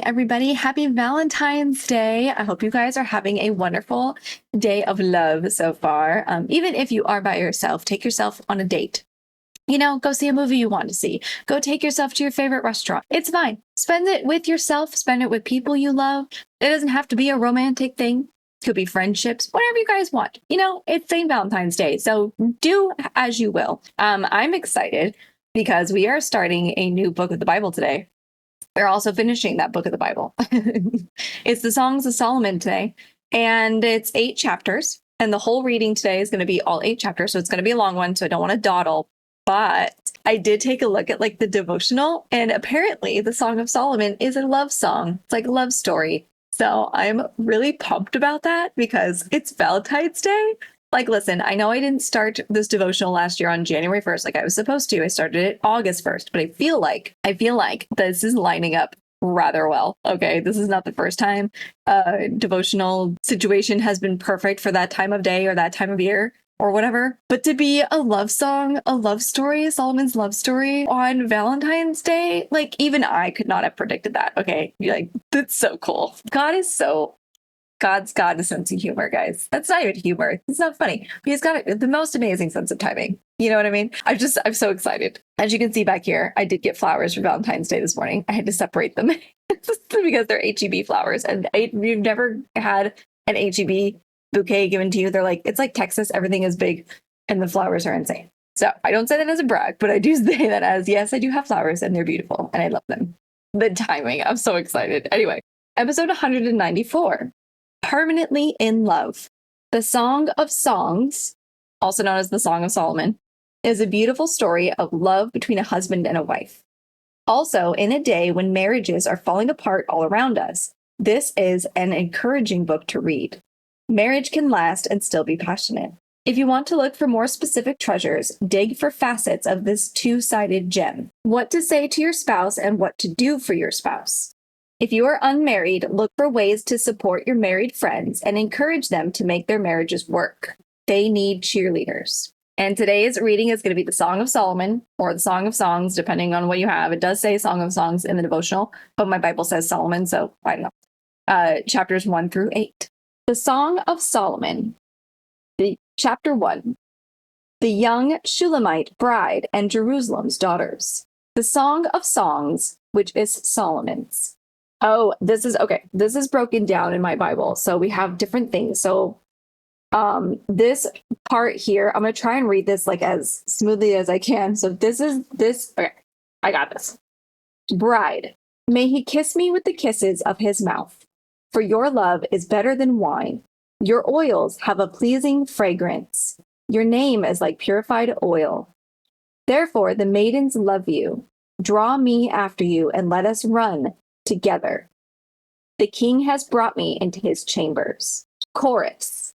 morning, everybody. Happy Valentine's Day. I hope you guys are having a wonderful day of love so far. Even if you are by yourself, take yourself on a date. Go see a movie you want to see. Go take yourself to your favorite restaurant. It's fine. Spend it with yourself. Spend it with people you love. It doesn't have to be a romantic thing. It could be friendships, whatever you guys want. It's St. Valentine's Day, so do as you will. I'm excited because we are starting a new book of the Bible today. We're also finishing that book of the Bible. It's the Songs of Solomon today, and it's 8 chapters. And the whole reading today is going to be all 8 chapters, so it's going to be a long one, so I don't want to dawdle. But I did take a look at the devotional, and apparently the Song of Solomon is a love song. It's like a love story. So I'm really pumped about that because it's Valentine's Day. Listen, I know I didn't start this devotional last year on January 1st like I was supposed to. I started it August 1st, but I feel like this is lining up rather well. Okay, this is not the first time a devotional situation has been perfect for that time of day or that time of year or whatever. But to be a love song, a love story, Solomon's love story on Valentine's Day, even I could not have predicted that. Okay, that's so cool. God's got a sense of humor, guys. That's not even humor. It's not funny. He's got the most amazing sense of timing. You know what I mean? I'm so excited. As you can see back here, I did get flowers for Valentine's Day this morning. I had to separate them because they're HEB flowers. And if you've never had an HEB bouquet given to you, it's like Texas. Everything is big and the flowers are insane. So I don't say that as a brag, but I do say that as, yes, I do have flowers and they're beautiful and I love them. The timing, I'm so excited. Anyway, episode 194. Permanently in Love. The Song of Songs, also known as the Song of Solomon, is a beautiful story of love between a husband and a wife. Also, in a day when marriages are falling apart all around us, this is an encouraging book to read. Marriage can last and still be passionate. If you want to look for more specific treasures, dig for facets of this two-sided gem. What to say to your spouse and what to do for your spouse. If you are unmarried, look for ways to support your married friends and encourage them to make their marriages work. They need cheerleaders. And today's reading is going to be the Song of Solomon or the Song of Songs, depending on what you have. It does say Song of Songs in the devotional, but my Bible says Solomon, so I don't know. Chapters 1 through 8. The Song of Solomon. Chapter 1. The young Shulamite bride and Jerusalem's daughters. The Song of Songs, which is Solomon's. Oh, this is broken down in my Bible. So we have different things. So this part here, I'm going to try and read this as smoothly as I can. So okay, I got this. Bride, may he kiss me with the kisses of his mouth. For your love is better than wine. Your oils have a pleasing fragrance. Your name is like purified oil. Therefore, the maidens love you. Draw me after you and let us run together. The king has brought me into his chambers. Chorus.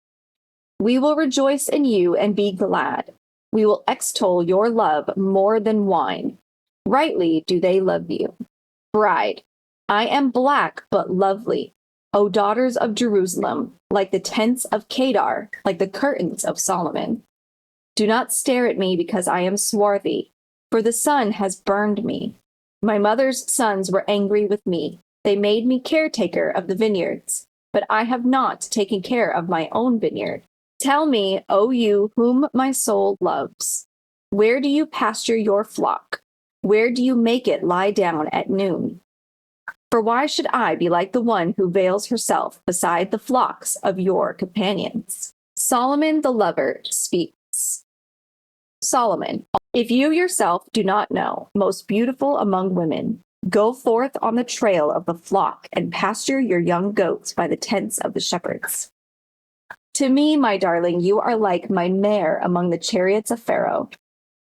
We will rejoice in you and be glad. We will extol your love more than wine. Rightly do they love you. Bride. I am black but lovely. O daughters of Jerusalem, like the tents of Kedar, like the curtains of Solomon. Do not stare at me because I am swarthy, for the sun has burned me. My mother's sons were angry with me. They made me caretaker of the vineyards, but I have not taken care of my own vineyard. Tell me, O you whom my soul loves, where do you pasture your flock? Where do you make it lie down at noon? For why should I be like the one who veils herself beside the flocks of your companions? Solomon the lover speaks. Solomon, if you yourself do not know, most beautiful among women, go forth on the trail of the flock and pasture your young goats by the tents of the shepherds. To me, my darling, you are like my mare among the chariots of Pharaoh.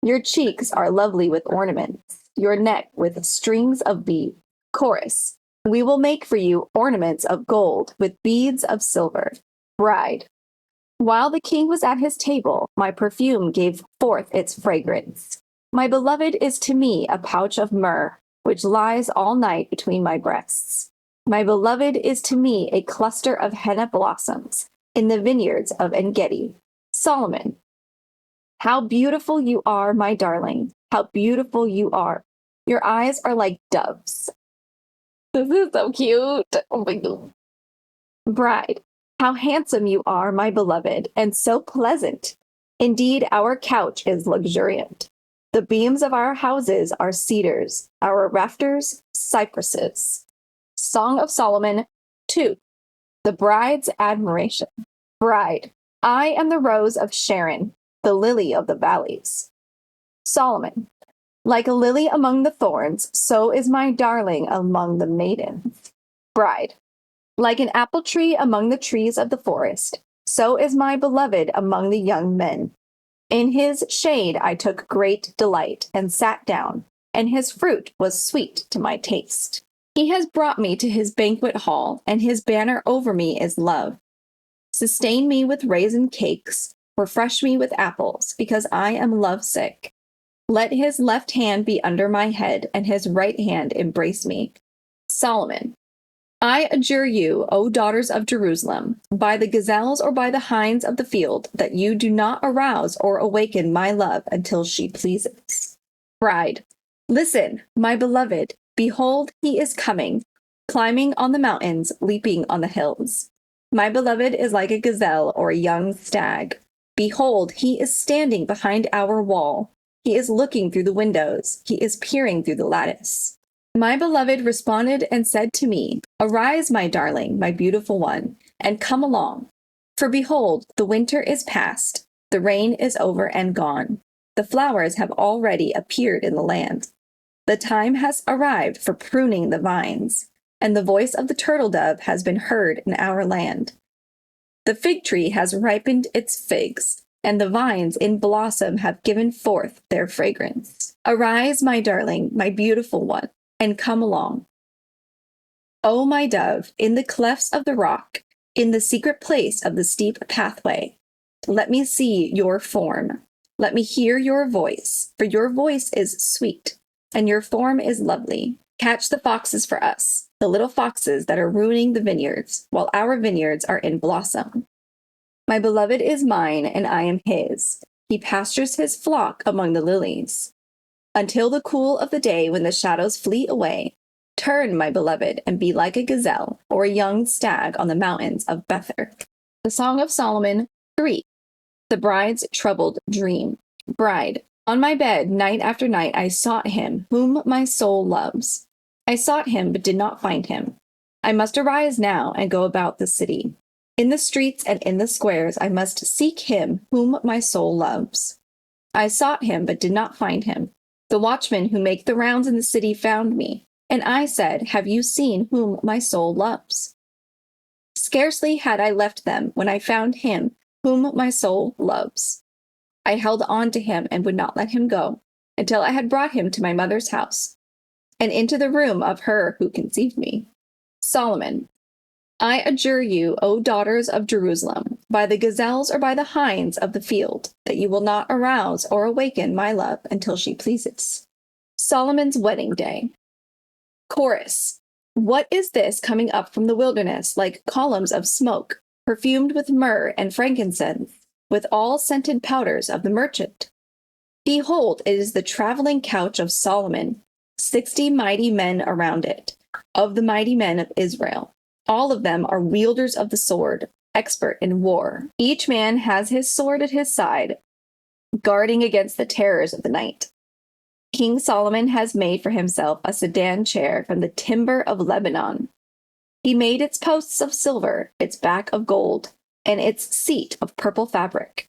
Your cheeks are lovely with ornaments, your neck with strings of beads. Chorus. We will make for you ornaments of gold with beads of silver. Bride. While the king was at his table, my perfume gave forth its fragrance. My beloved is to me a pouch of myrrh, which lies all night between my breasts. My beloved is to me a cluster of henna blossoms in the vineyards of En-gedi. Solomon. How beautiful you are, my darling. How beautiful you are. Your eyes are like doves. This is so cute. Oh my God. Bride, how handsome you are, my beloved, and so pleasant. Indeed, our couch is luxuriant. The beams of our houses are cedars, our rafters, cypresses. Song of Solomon 2. The bride's admiration. Bride, I am the rose of Sharon, the lily of the valleys. Solomon, like a lily among the thorns, so is my darling among the maidens. Bride, like an apple tree among the trees of the forest, so is my beloved among the young men. In his shade I took great delight and sat down, and his fruit was sweet to my taste. He has brought me to his banquet hall, and his banner over me is love. Sustain me with raisin cakes, refresh me with apples, because I am lovesick. Let his left hand be under my head, and his right hand embrace me. Solomon, I adjure you, O daughters of Jerusalem, by the gazelles or by the hinds of the field, that you do not arouse or awaken my love until she pleases. Bride, listen, my beloved, behold, he is coming, climbing on the mountains, leaping on the hills. My beloved is like a gazelle or a young stag. Behold, he is standing behind our wall. He is looking through the windows. He is peering through the lattice. My beloved responded and said to me, Arise, my darling, my beautiful one, and come along. For behold, the winter is past, the rain is over and gone. The flowers have already appeared in the land. The time has arrived for pruning the vines, and the voice of the turtle dove has been heard in our land. The fig tree has ripened its figs, and the vines in blossom have given forth their fragrance. Arise, my darling, my beautiful one, and come along. O my dove, in the clefts of the rock, in the secret place of the steep pathway, let me see your form. Let me hear your voice, for your voice is sweet, and your form is lovely. Catch the foxes for us, the little foxes that are ruining the vineyards, while our vineyards are in blossom. My beloved is mine, and I am his. He pastures his flock among the lilies. Until the cool of the day when the shadows flee away, turn, my beloved, and be like a gazelle or a young stag on the mountains of Bether. The Song of Solomon 3. The bride's troubled dream. Bride, on my bed night after night I sought him whom my soul loves. I sought him but did not find him. I must arise now and go about the city. In the streets and in the squares I must seek him whom my soul loves. I sought him but did not find him. The watchmen who make the rounds in the city found me, and I said, Have you seen whom my soul loves? Scarcely had I left them when I found him whom my soul loves. I held on to him and would not let him go until I had brought him to my mother's house and into the room of her who conceived me. Solomon, I adjure you, O daughters of Jerusalem, by the gazelles or by the hinds of the field, that you will not arouse or awaken my love until she pleases. Solomon's wedding day. Chorus. What is this coming up from the wilderness like columns of smoke, perfumed with myrrh and frankincense, with all scented powders of the merchant? Behold, it is the traveling couch of Solomon, 60 mighty men around it, of the mighty men of Israel. All of them are wielders of the sword, expert in war. Each man has his sword at his side, guarding against the terrors of the night. King Solomon has made for himself a sedan chair from the timber of Lebanon. He made its posts of silver, its back of gold, and its seat of purple fabric,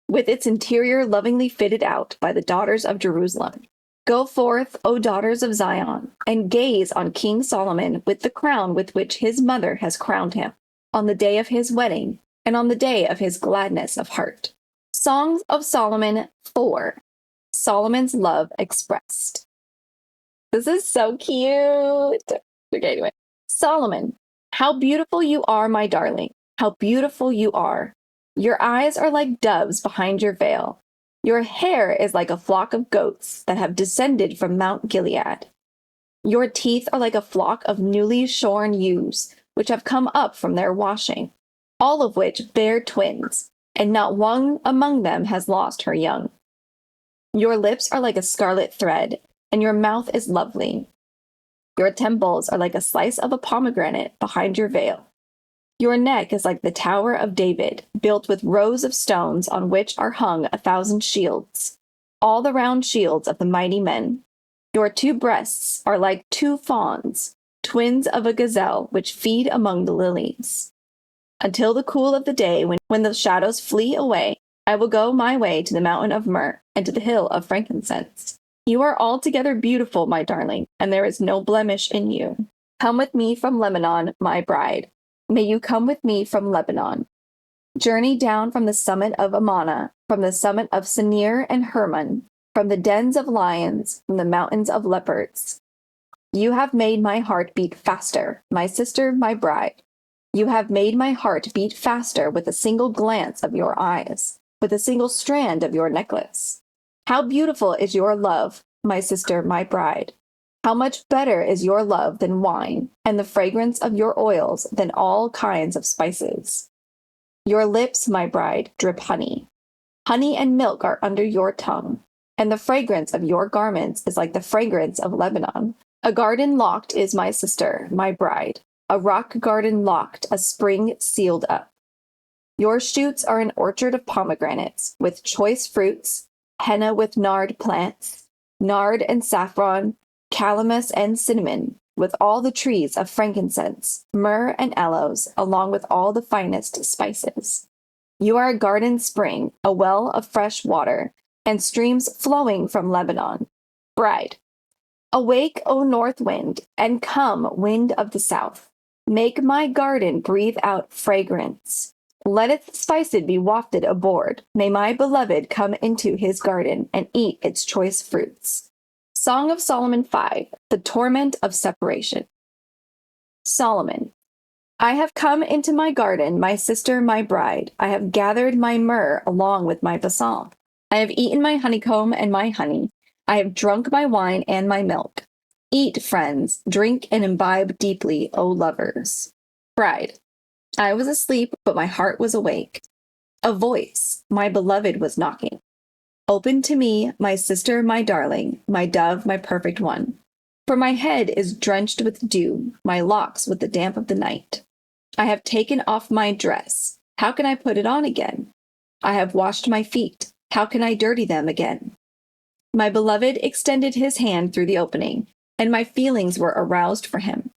with its interior lovingly fitted out by the daughters of Jerusalem. Go forth, O daughters of Zion, and gaze on King Solomon with the crown with which his mother has crowned him, on the day of his wedding, and on the day of his gladness of heart. Songs of Solomon 4. Solomon's love expressed. This is so cute. Okay, anyway. Solomon, how beautiful you are, my darling. How beautiful you are. Your eyes are like doves behind your veil. Your hair is like a flock of goats that have descended from Mount Gilead. Your teeth are like a flock of newly shorn ewes, which have come up from their washing, all of which bear twins, and not one among them has lost her young. Your lips are like a scarlet thread, and your mouth is lovely. Your temples are like a slice of a pomegranate behind your veil. Your neck is like the Tower of David, built with rows of stones on which are hung 1,000 shields, all the round shields of the mighty men. Your 2 breasts are like 2 fawns, twins of a gazelle which feed among the lilies. Until the cool of the day, when the shadows flee away, I will go my way to the mountain of myrrh and to the hill of frankincense. You are altogether beautiful, my darling, and there is no blemish in you. Come with me from Lebanon, my bride. May you come with me from Lebanon. Journey down from the summit of Amana, from the summit of Senir and Hermon, from the dens of lions, from the mountains of leopards. You have made my heart beat faster, my sister, my bride. You have made my heart beat faster with a single glance of your eyes, with a single strand of your necklace. How beautiful is your love, my sister, my bride. How much better is your love than wine, and the fragrance of your oils than all kinds of spices. Your lips, my bride, drip honey. Honey and milk are under your tongue, and the fragrance of your garments is like the fragrance of Lebanon. A garden locked is my sister, my bride, a rock garden locked, a spring sealed up. Your shoots are an orchard of pomegranates, with choice fruits, henna with nard plants, nard and saffron, calamus and cinnamon, with all the trees of frankincense, myrrh and aloes, along with all the finest spices. You are a garden spring, a well of fresh water, and streams flowing from Lebanon. Bride. Awake, O north wind, and come, wind of the south. Make my garden breathe out fragrance. Let its spices be wafted aboard. May my beloved come into his garden and eat its choice fruits. Song of Solomon 5, the torment of separation. Solomon. I have come into my garden, my sister, my bride. I have gathered my myrrh along with my balsam. I have eaten my honeycomb and my honey. I have drunk my wine and my milk. Eat, friends, drink and imbibe deeply, O lovers. Bride. I was asleep, but my heart was awake. A voice, my beloved, was knocking. Open to me, my sister, my darling, my dove, my perfect one. For my head is drenched with dew, my locks with the damp of the night. I have taken off my dress. How can I put it on again? I have washed my feet. How can I dirty them again? My beloved extended his hand through the opening, and my feelings were aroused for him.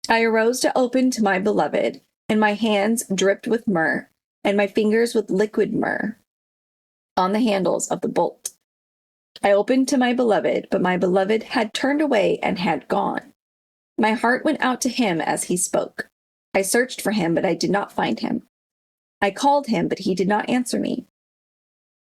I arose to open to my beloved, and my hands dripped with myrrh, and my fingers with liquid myrrh on the handles of the bolt. I opened to my beloved, but my beloved had turned away and had gone. My heart went out to him as he spoke. I searched for him, but I did not find him. I called him, but he did not answer me.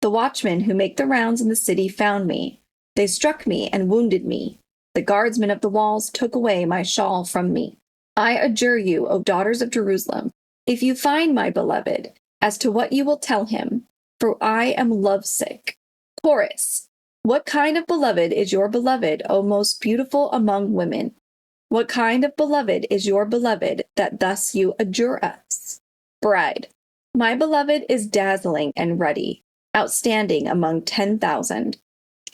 The watchmen who make the rounds in the city found me. They struck me and wounded me. The guardsmen of the walls took away my shawl from me. I adjure you, O daughters of Jerusalem, if you find my beloved, as to what you will tell him, for I am lovesick. Chorus. What kind of beloved is your beloved, O most beautiful among women? What kind of beloved is your beloved, that thus you adjure us? Bride. My beloved is dazzling and ruddy, outstanding among 10,000.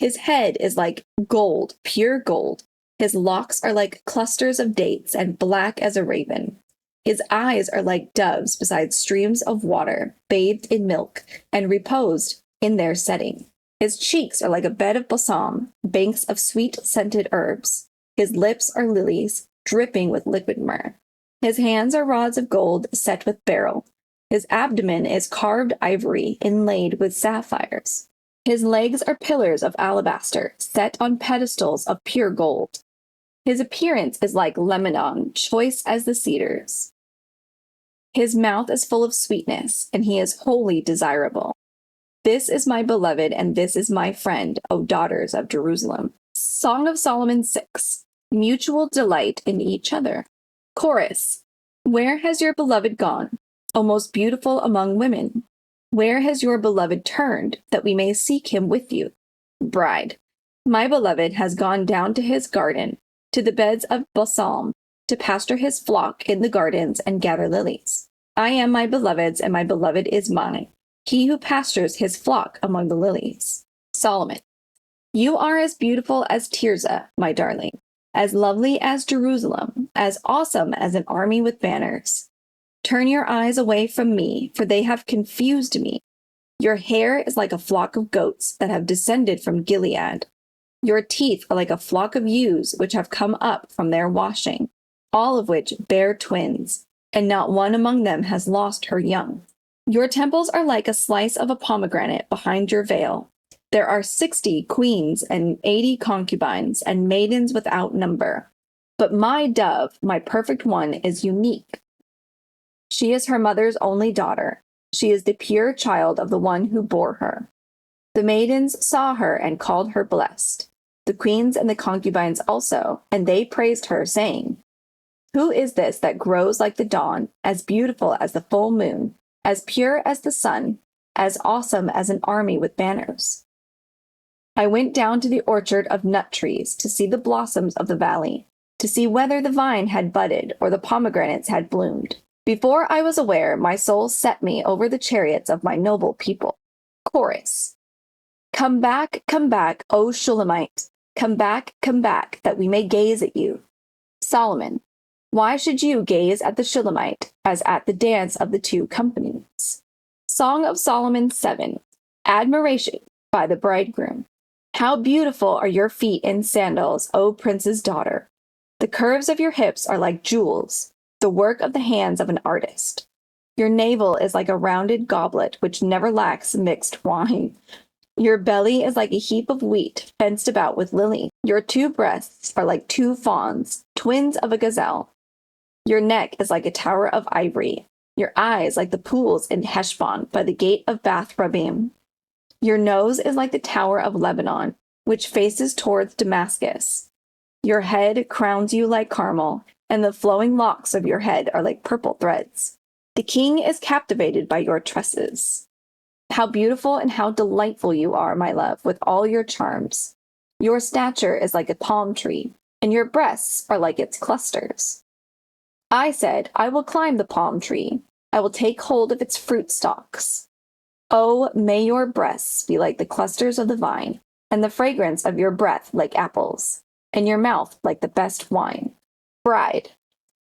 His head is like gold, pure gold. His locks are like clusters of dates and black as a raven. His eyes are like doves beside streams of water, bathed in milk, and reposed in their setting. His cheeks are like a bed of balsam, banks of sweet-scented herbs. His lips are lilies, dripping with liquid myrrh. His hands are rods of gold set with beryl. His abdomen is carved ivory inlaid with sapphires. His legs are pillars of alabaster, set on pedestals of pure gold. His appearance is like Lebanon, choice as the cedars. His mouth is full of sweetness, and he is wholly desirable. This is my beloved, and this is my friend, O daughters of Jerusalem. Song of Solomon 6. Mutual delight in each other. Chorus. Where has your beloved gone, O most beautiful among women? Where has your beloved turned, that we may seek him with you? Bride. My beloved has gone down to his garden, to the beds of balsam, to pasture his flock in the gardens and gather lilies. I am my beloved's, and my beloved is mine, he who pastures his flock among the lilies. Solomon. You are as beautiful as Tirzah, my darling, as lovely as Jerusalem, as awesome as an army with banners. Turn your eyes away from me, for they have confused me. Your hair is like a flock of goats that have descended from Gilead. Your teeth are like a flock of ewes which have come up from their washing, all of which bear twins, and not one among them has lost her young. Your temples are like a slice of a pomegranate behind your veil. There are 60 queens and 80 concubines and maidens without number. But my dove, my perfect one, is unique. She is her mother's only daughter. She is the pure child of the one who bore her. The maidens saw her and called her blessed, the queens and the concubines also, and they praised her, saying, Who is this that grows like the dawn, as beautiful as the full moon, as pure as the sun, as awesome as an army with banners? I went down to the orchard of nut trees to see the blossoms of the valley, to see whether the vine had budded or the pomegranates had bloomed. Before I was aware, my soul set me over the chariots of my noble people. Chorus. Come back, O Shulamite. Come back, that we may gaze at you. Solomon. Why should you gaze at the Shulamite as at the dance of the two companies? Song of Solomon 7. Admiration by the bridegroom. How beautiful are your feet in sandals, O prince's daughter. The curves of your hips are like jewels, the work of the hands of an artist. Your navel is like a rounded goblet which never lacks mixed wine. Your belly is like a heap of wheat fenced about with lily. Your two breasts are like two fawns, twins of a gazelle. Your neck is like a tower of ivory. Your eyes like the pools in Heshbon by the gate of Bath Rabbim. Your nose is like the tower of Lebanon, which faces towards Damascus. Your head crowns you like Carmel, and the flowing locks of your head are like purple threads. The king is captivated by your tresses. How beautiful and how delightful you are, my love, with all your charms. Your stature is like a palm tree, and your breasts are like its clusters. I said, I will climb the palm tree. I will take hold of its fruit stalks. Oh, may your breasts be like the clusters of the vine, and the fragrance of your breath like apples, and your mouth like the best wine. Bride.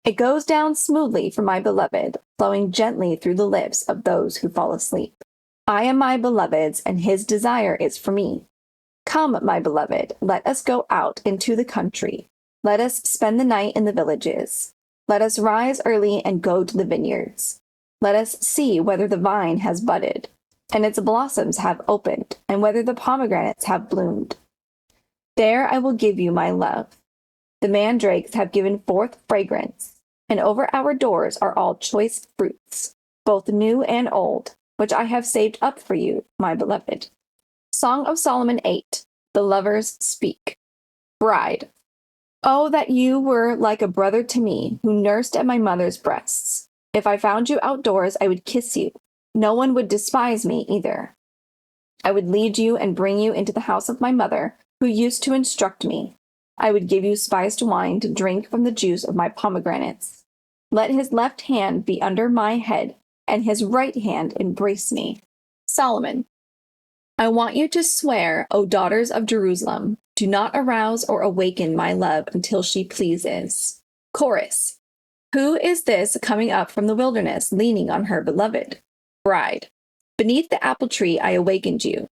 It goes down smoothly for my beloved, flowing gently through the lips of those who fall asleep. I am my beloved's, and his desire is for me. Come, my beloved, let us go out into the country. Let us spend the night in the villages. Let us rise early and go to the vineyards. Let us see whether the vine has budded, and its blossoms have opened, and whether the pomegranates have bloomed. There I will give you my love. The mandrakes have given forth fragrance, and over our doors are all choice fruits, both new and old, which I have saved up for you, my beloved. Song of Solomon 8. The lovers speak. Bride. Oh, that you were like a brother to me, who nursed at my mother's breasts. If I found you outdoors, I would kiss you. No one would despise me either. I would lead you and bring you into the house of my mother, who used to instruct me. I would give you spiced wine to drink from the juice of my pomegranates. Let his left hand be under my head, and his right hand embrace me. Solomon. I want you to swear, O daughters of Jerusalem, do not arouse or awaken my love until she pleases. Chorus. Who is this coming up from the wilderness, leaning on her beloved? Bride. Beneath the apple tree I awakened you.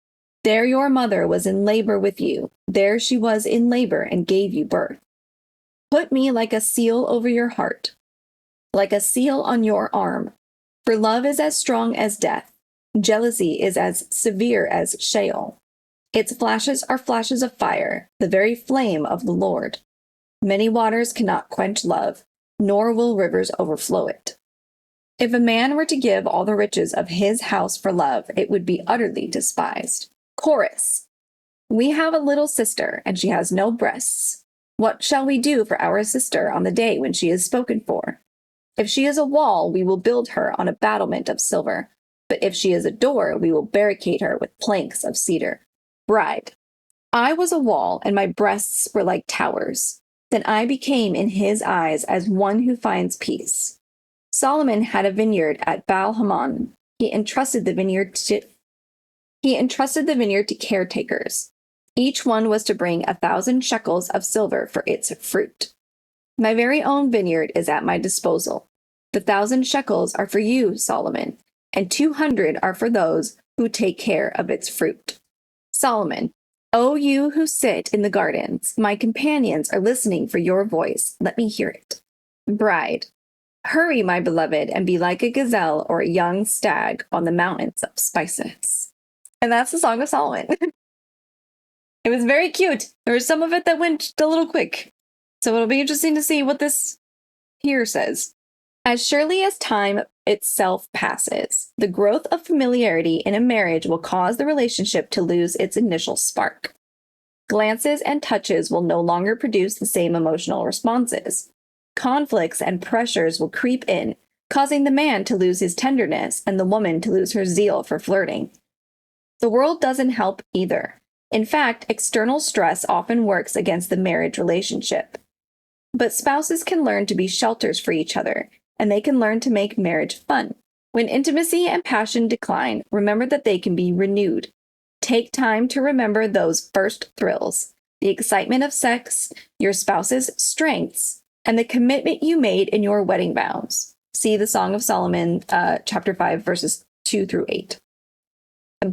There your mother was in labor with you. There she was in labor and gave you birth. Put me like a seal over your heart, like a seal on your arm. For love is as strong as death. Jealousy is as severe as Sheol. Its flashes are flashes of fire, the very flame of the Lord. Many waters cannot quench love, nor will rivers overflow it. If a man were to give all the riches of his house for love, it would be utterly despised. Chorus. We have a little sister, and she has no breasts. What shall we do for our sister on the day when she is spoken for? If she is a wall, we will build her on a battlement of silver. But if she is a door, we will barricade her with planks of cedar. Bride. I was a wall, and my breasts were like towers. Then I became in his eyes as one who finds peace. Solomon had a vineyard at Baal-Hamon. He entrusted the vineyard to caretakers. Each one was to bring 1,000 shekels of silver for its fruit. My very own vineyard is at my disposal. The 1,000 shekels are for you, Solomon, and 200 are for those who take care of its fruit. Solomon, O you who sit in the gardens, my companions are listening for your voice. Let me hear it. Bride, hurry, my beloved, and be like a gazelle or a young stag on the mountains of spices. And that's the Song of Solomon. It was very cute. There was some of it that went a little quick. So it'll be interesting to see what this here says. As surely as time itself passes, the growth of familiarity in a marriage will cause the relationship to lose its initial spark. Glances and touches will no longer produce the same emotional responses. Conflicts and pressures will creep in, causing the man to lose his tenderness and the woman to lose her zeal for flirting. The world doesn't help either. In fact, external stress often works against the marriage relationship. But spouses can learn to be shelters for each other, and they can learn to make marriage fun. When intimacy and passion decline, remember that they can be renewed. Take time to remember those first thrills, the excitement of sex, your spouse's strengths, and the commitment you made in your wedding vows. See the Song of Solomon, chapter 5, verses 2 through 8.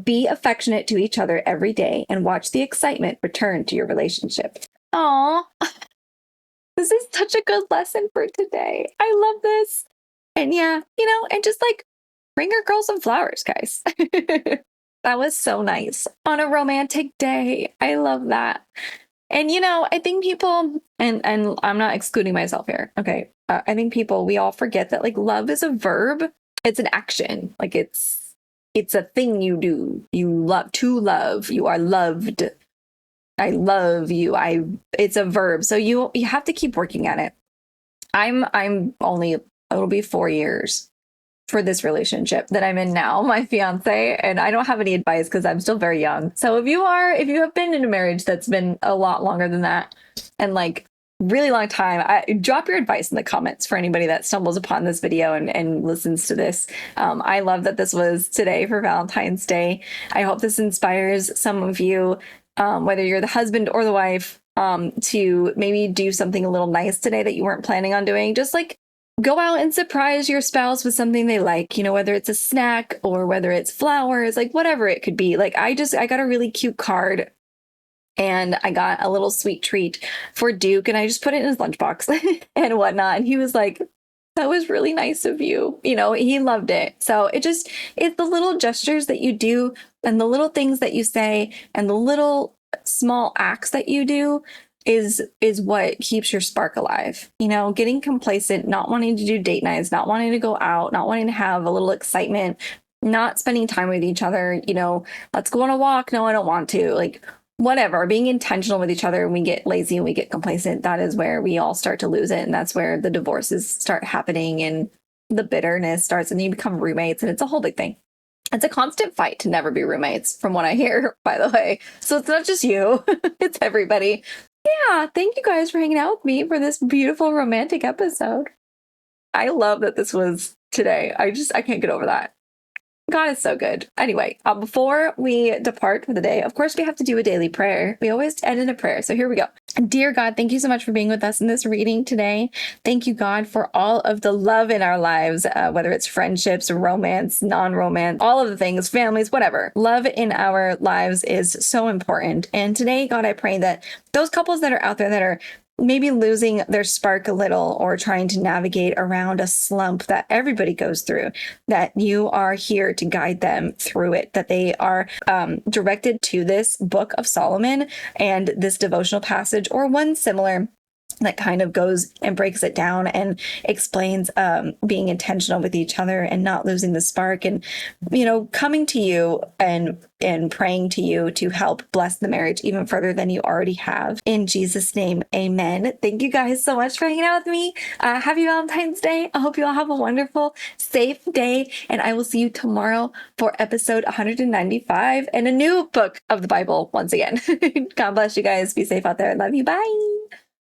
Be affectionate to each other every day and watch the excitement return to your relationship. Aww. This is such a good lesson for today. I love this. And yeah, and just like bring your girl some flowers, guys. That was so nice on a romantic day. I love that. And I think people, and I'm not excluding myself here. Okay. I think we all forget that like love is a verb. It's an action. Like it's a thing you do. You love to love. You are loved. I love you. It's a verb. So you have to keep working at it. It'll be 4 years for this relationship that I'm in now, my fiance, and I don't have any advice because I'm still very young. So if you have been in a marriage that's been a lot longer than that and like really long time, drop your advice in the comments for anybody that stumbles upon this video and listens to this. I love that this was today for Valentine's Day. I hope this inspires some of you, whether you're the husband or the wife, to maybe do something a little nice today that you weren't planning on doing. Just like go out and surprise your spouse with something they like, whether it's a snack or whether it's flowers, like whatever it could be. Like I got a really cute card and I got a little sweet treat for Duke and I just put it in his lunchbox and whatnot. And he was like, that was really nice of you. He loved it. So it's the little gestures that you do and the little things that you say and the little small acts that you do is what keeps your spark alive. Getting complacent, not wanting to do date nights, not wanting to go out, not wanting to have a little excitement, not spending time with each other, let's go on a walk. No, I don't want to. Like whatever, being intentional with each other and we get lazy and we get complacent, that is where we all start to lose it. And that's where the divorces start happening and the bitterness starts and you become roommates and it's a whole big thing. It's a constant fight to never be roommates from what I hear, by the way. So it's not just you, it's everybody. Yeah, thank you guys for hanging out with me for this beautiful romantic episode. I love that this was today. I can't get over that. God is so good. Anyway, before we depart for the day, of course, we have to do a daily prayer. We always end in a prayer. So here we go. Dear God, thank you so much for being with us in this reading today. Thank you, God, for all of the love in our lives, whether it's friendships, romance, non-romance, all of the things, families, whatever. Love in our lives is so important. And today, God, I pray that those couples that are out there that are maybe losing their spark a little or trying to navigate around a slump that everybody goes through, that you are here to guide them through it, that they are directed to this book of Solomon and this devotional passage or one similar that kind of goes and breaks it down and explains being intentional with each other and not losing the spark and, coming to you and praying to you to help bless the marriage even further than you already have. In Jesus' name, amen. Thank you guys so much for hanging out with me. Happy Valentine's Day. I hope you all have a wonderful, safe day. And I will see you tomorrow for episode 195 and a new book of the Bible once again. God bless you guys. Be safe out there. Love you. Bye.